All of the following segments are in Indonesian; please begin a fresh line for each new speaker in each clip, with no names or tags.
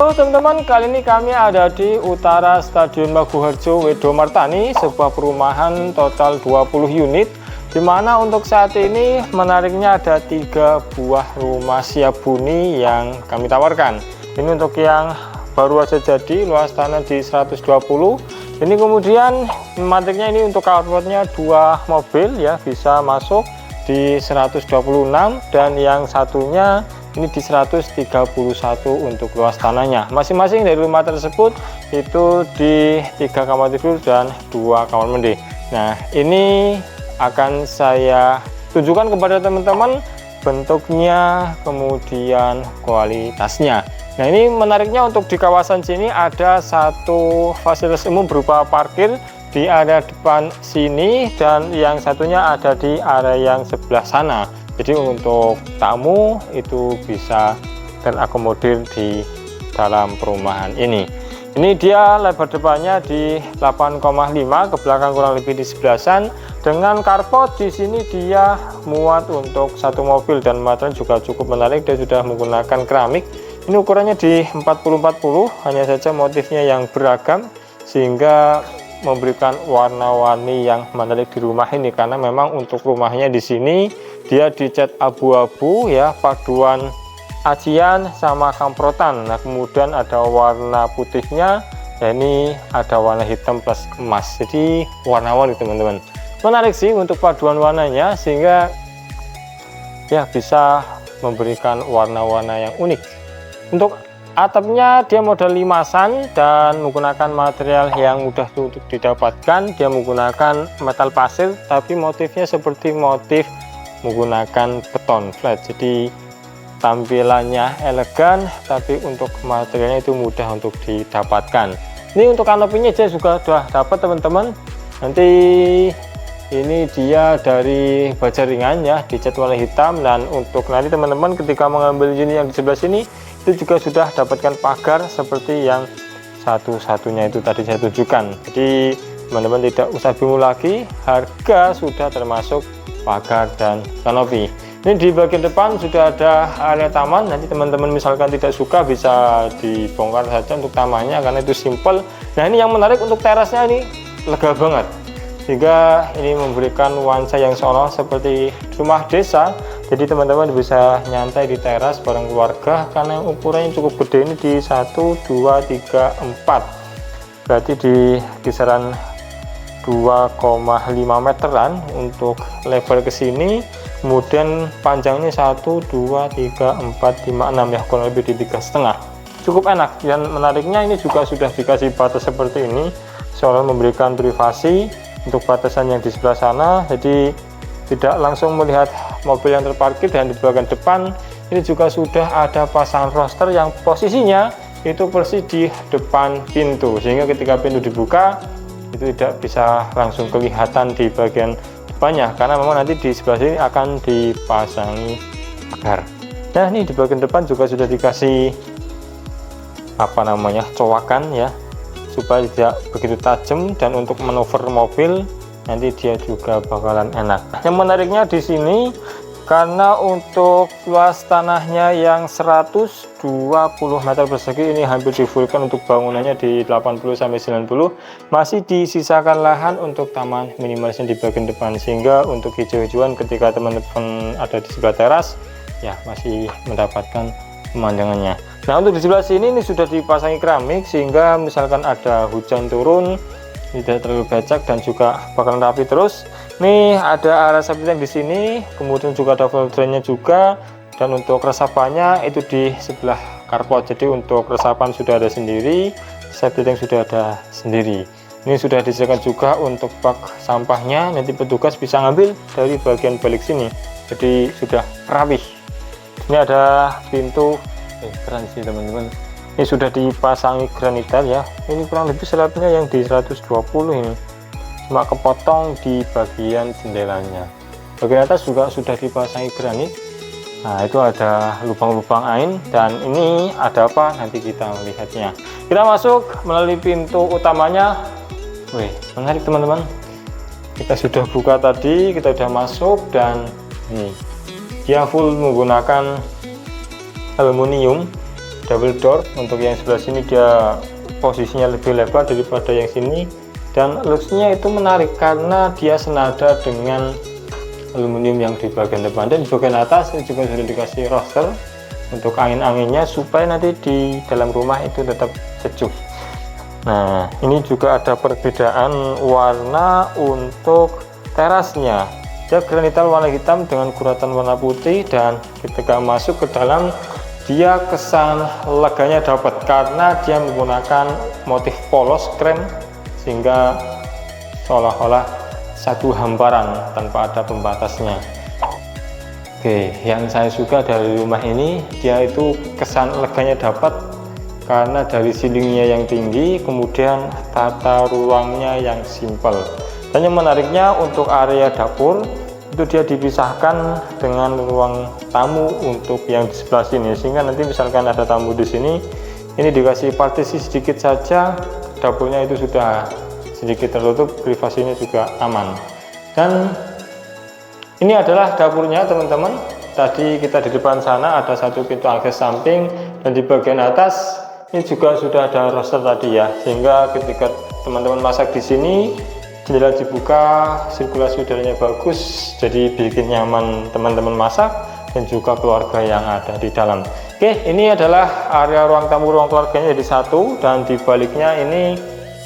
Halo teman-teman, kali ini kami ada di utara Stadion Maguharjo Wedomartani, sebuah perumahan total 20 unit, dimana untuk saat ini menariknya ada 3 buah rumah siap huni yang kami tawarkan. Ini untuk yang baru aja jadi, luas tanah di 120. Ini kemudian menariknya ini untuk carportnya 2 mobil ya, bisa masuk di 126, dan yang satunya ini di 131 untuk luas tanahnya. Masing-masing dari rumah tersebut itu di 3 kamar tidur dan 2 kamar mandi. Nah, ini akan saya tunjukkan kepada teman-teman bentuknya, kemudian kualitasnya. Nah, ini menariknya untuk di kawasan sini ada satu fasilitas umum berupa parkir di area depan sini, dan yang satunya ada di area yang sebelah sana. Jadi untuk tamu itu bisa terakomodir di dalam perumahan ini. Ini dia lebar depannya di 8,5, ke belakang kurang lebih di 11-an. Dengan carport di sini dia muat untuk 1 mobil, dan material juga cukup menarik. Dia sudah menggunakan keramik. Ini ukurannya di 40-40, hanya saja motifnya yang beragam sehingga memberikan warna-warni yang menarik di rumah ini, karena memang untuk rumahnya di sini dia dicat abu-abu ya, paduan acian sama kamprotan. Nah, kemudian ada warna putihnya, ya ini ada warna hitam plus emas, jadi warna-warni teman-teman. Menarik sih untuk paduan warnanya, sehingga ya bisa memberikan warna-warna yang unik. Untuk atapnya dia model limasan dan menggunakan material yang mudah untuk didapatkan. Dia menggunakan metal pasir, tapi motifnya seperti motif menggunakan beton flat, jadi tampilannya elegan, tapi untuk materialnya itu mudah untuk didapatkan. Ini untuk kanopinya dia juga sudah dapat teman-teman. Nanti ini dia dari baja ringan ya, dicat warna hitam. Dan untuk nanti teman-teman ketika mengambil unit yang di sebelah sini itu juga sudah dapatkan pagar seperti yang satu-satunya itu tadi saya tunjukkan. Jadi teman-teman tidak usah bingung lagi, harga sudah termasuk pagar dan kanopi. Ini di bagian depan sudah ada area taman. Nanti teman-teman misalkan tidak suka bisa dibongkar saja untuk tamannya, karena itu simple. Nah, ini yang menarik untuk terasnya, ini lega banget, sehingga ini memberikan nuansa yang seolah seperti rumah desa. Jadi teman-teman bisa nyantai di teras bareng keluarga, karena ukurannya cukup gede. Ini di 1, 2, 3, 4, berarti di kisaran 2,5 meteran untuk level ke sini. Kemudian panjangnya 1, 2, 3, 4, 5, 6 ya, kurang lebih di 3,5. Cukup enak, dan menariknya ini juga sudah dikasih batas seperti ini, seolah memberikan privasi untuk batasan yang di sebelah sana. Jadi tidak langsung melihat mobil yang terparkir. Dan di bagian depan ini juga sudah ada pasang roster yang posisinya itu persis di depan pintu, sehingga ketika pintu dibuka itu tidak bisa langsung kelihatan di bagian depannya, karena memang nanti di sebelah sini akan dipasangi pagar. Nah, ini di bagian depan juga sudah dikasih apa namanya, cowakan ya, supaya tidak begitu tajam, dan untuk manuver mobil nanti dia juga bakalan enak. Yang menariknya di sini karena untuk luas tanahnya yang 120 meter persegi, ini hampir di fullkan untuk bangunannya di 80-90, masih disisakan lahan untuk taman minimalisnya di bagian depan, sehingga untuk hijau-hijauan ketika teman-teman ada di sebelah teras ya masih mendapatkan pemandangannya. Nah, untuk di sebelah sini ini sudah dipasangi keramik, sehingga misalkan ada hujan turun tidak terlalu becek dan juga bakalan rapi terus. Nih ada area septic tank di sini, kemudian juga ada valve drainnya juga, dan untuk resapannya itu di sebelah carport. Jadi untuk resapan sudah ada sendiri, septic tank sudah ada sendiri. Ini sudah disediakan juga untuk bak sampahnya, nanti petugas bisa ngambil dari bagian balik sini. Jadi sudah rapih. Ini ada pintu, keren sih teman-teman. Ini sudah dipasangi granital ya. Ini kurang lebih slabnya yang di 120 ini, cuma kepotong di bagian jendelanya. Bagian atas juga sudah dipasangi granit. Nah, itu ada lubang-lubang ain, dan ini ada apa nanti kita melihatnya. Kita masuk melalui pintu utamanya. Wih, menarik teman-teman. Kita sudah buka tadi, kita sudah masuk, dan ini dia full menggunakan aluminium double door. Untuk yang sebelah sini dia posisinya lebih lebar daripada yang sini, dan looksnya itu menarik karena dia senada dengan aluminium yang di bagian depan. Dan di bagian atas ini juga sudah dikasih roster untuk angin-anginnya supaya nanti di dalam rumah itu tetap sejuk. Nah, ini juga ada perbedaan warna untuk terasnya. Dia granital warna hitam dengan guratan warna putih, dan ketika masuk ke dalam dia kesan leganya dapat karena dia menggunakan motif polos krem sehingga seolah-olah satu hamparan tanpa ada pembatasnya. Oke, yang saya suka dari rumah ini, dia itu kesan leganya dapat karena dari ceilingnya yang tinggi, kemudian tata ruangnya yang simpel. Dan yang menariknya untuk area dapur itu dia dipisahkan dengan ruang tamu untuk yang di sebelah sini, sehingga nanti misalkan ada tamu di sini, ini dikasih partisi sedikit saja, dapurnya itu sudah sedikit tertutup, privasinya juga aman. Dan ini adalah dapurnya teman-teman. Tadi kita di depan sana ada satu pintu akses samping, dan di bagian atas ini juga sudah ada roster tadi ya, sehingga ketika teman-teman masak di sini, jendela dibuka, sirkulasi udaranya bagus, jadi bikin nyaman teman-teman masak dan juga keluarga yang ada di dalam. Oke, ini adalah area ruang tamu, ruang keluarganya jadi satu, dan di baliknya ini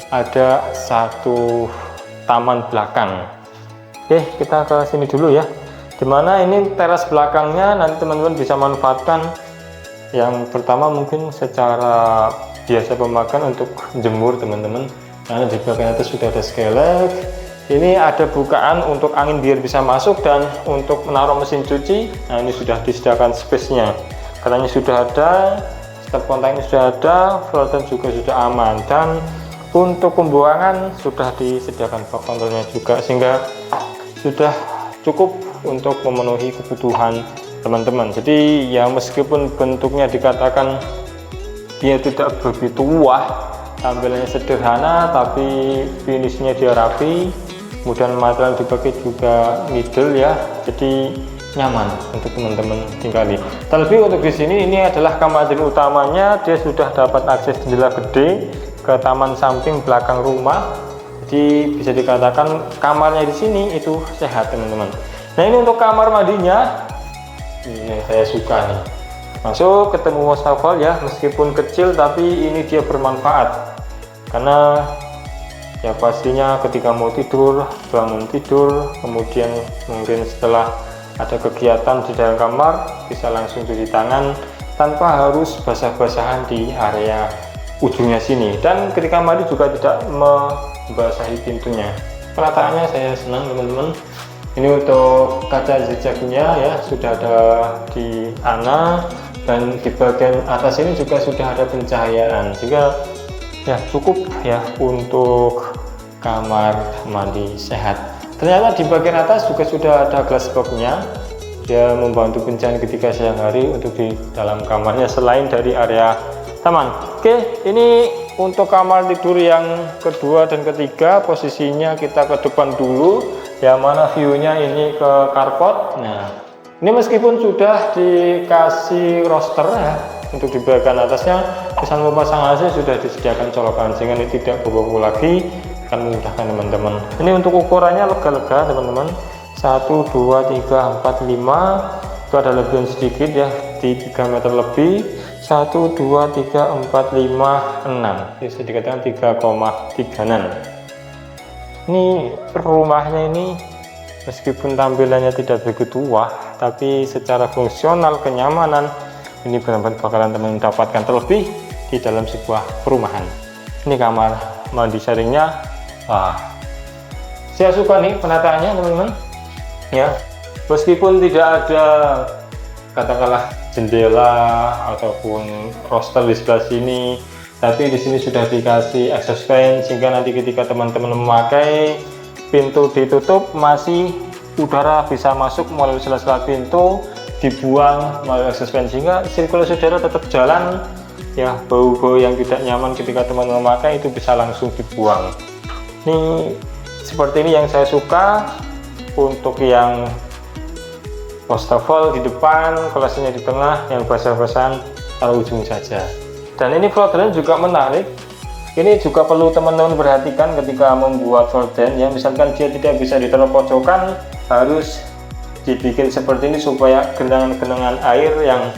ada satu taman belakang. Oke, kita ke sini dulu ya, dimana ini teras belakangnya nanti teman-teman bisa manfaatkan. Yang pertama mungkin secara biasa pemakan untuk jemur teman-teman, karena di bagian atas sudah ada skelek. Ini ada bukaan untuk angin biar bisa masuk, dan untuk menaruh mesin cuci, nah ini sudah disediakan space-nya, katanya sudah ada, step kontaknya sudah ada, floor juga sudah aman, dan untuk pembuangan sudah disediakan bak kontrolnya juga, sehingga sudah cukup untuk memenuhi kebutuhan teman-teman. Jadi ya meskipun bentuknya dikatakan dia tidak begitu wah, tampilannya sederhana, tapi finishnya dia rapi, kemudian material dipakai juga middle ya, jadi nyaman untuk teman-teman tinggali. Terlebih untuk di sini ini adalah kamar tidur utamanya, dia sudah dapat akses jendela gede ke taman samping belakang rumah, jadi bisa dikatakan kamarnya di sini itu sehat teman-teman. Nah, ini untuk kamar mandinya. Ini saya suka nih, masuk ketemu wastafel ya, meskipun kecil tapi ini dia bermanfaat, karena ya pastinya ketika mau tidur, bangun tidur, kemudian mungkin setelah ada kegiatan di dalam kamar bisa langsung cuci tangan tanpa harus basah-basahan di area ujungnya sini, dan ketika mandi juga tidak membasahi pintunya. Penataannya saya senang teman-teman. Ini untuk kaca zigzagnya ya sudah ada di ana, dan di bagian atas ini juga sudah ada pencahayaan, sehingga ya cukup ya untuk kamar mandi sehat. Ternyata di bagian atas juga sudah ada glass box-nya, dia membantu pencahayaan ketika siang hari untuk di dalam kamarnya selain dari area taman. Oke, ini untuk kamar tidur yang kedua dan ketiga, posisinya kita ke depan dulu, yang mana view-nya ini ke carport. Nah, ini meskipun sudah dikasih roster ya, untuk di bagian atasnya pesan memasang AC sudah disediakan colokan, sehingga ini tidak bau-bau lagi, akan memudahkan teman-teman. Ini untuk ukurannya lega-lega teman-teman, 1, 2, 3, 4, 5, itu ada lebihan sedikit ya, di 3 meter lebih, 1, 2, 3, 4, 5, 6, bisa dikatakan 3,36. Ini rumahnya ini meskipun tampilannya tidak begitu wah, tapi secara fungsional, kenyamanan, ini benar-benar bakalan teman dapatkan, terlebih di dalam sebuah perumahan. Ini kamar mandi sharingnya, wah, saya suka nih penataannya teman-teman ya, meskipun tidak ada katakanlah jendela ataupun roster di sebelah sini, tapi di sini sudah dikasih exhaust fan, sehingga nanti ketika teman-teman memakai, pintu ditutup, masih udara bisa masuk melalui sela-sela pintu, dibuang melalui exhaust fan, sehingga sirkulasi udara tetap jalan ya. Bau-bau yang tidak nyaman ketika teman-teman memakai itu bisa langsung dibuang. Ini seperti ini yang saya suka. Untuk yang wastafel di depan, kelasnya di tengah, yang basah-basahan taruh ujung saja. Dan ini floor juga menarik. Ini juga perlu teman-teman perhatikan ketika membuat floor ya, misalkan dia tidak bisa ditaruh pojokan, harus dibikin seperti ini supaya genangan-genangan air yang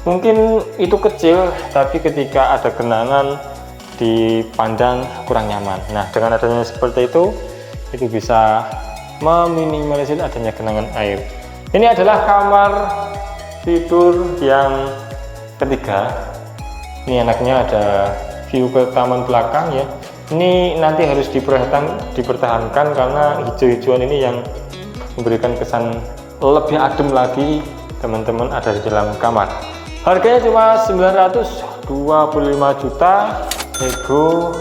mungkin itu kecil, tapi ketika ada genangan dipandang kurang nyaman. Nah, dengan adanya seperti itu bisa meminimalisir adanya genangan air. Ini adalah kamar tidur yang ketiga. Ini enaknya ada view ke taman belakang ya. Ini nanti harus dipertahankan karena hijau-hijauan ini yang memberikan kesan lebih adem lagi teman-teman ada di dalam kamar. Harganya cuma 925 juta, nego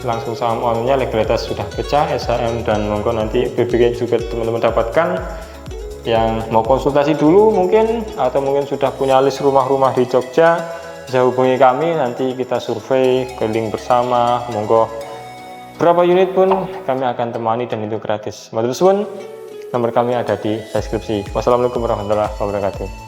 langsung saham onnya, legalitas sudah pecah, SHM dan monggo nanti BBG juga teman-teman dapatkan. Yang mau konsultasi dulu mungkin, atau mungkin sudah punya list rumah-rumah di Jogja, bisa hubungi kami, nanti kita survei keliling bersama, monggo berapa unit pun kami akan temani dan itu gratis. Matur suwun, nomor kami ada di deskripsi. Wassalamualaikum warahmatullahi wabarakatuh.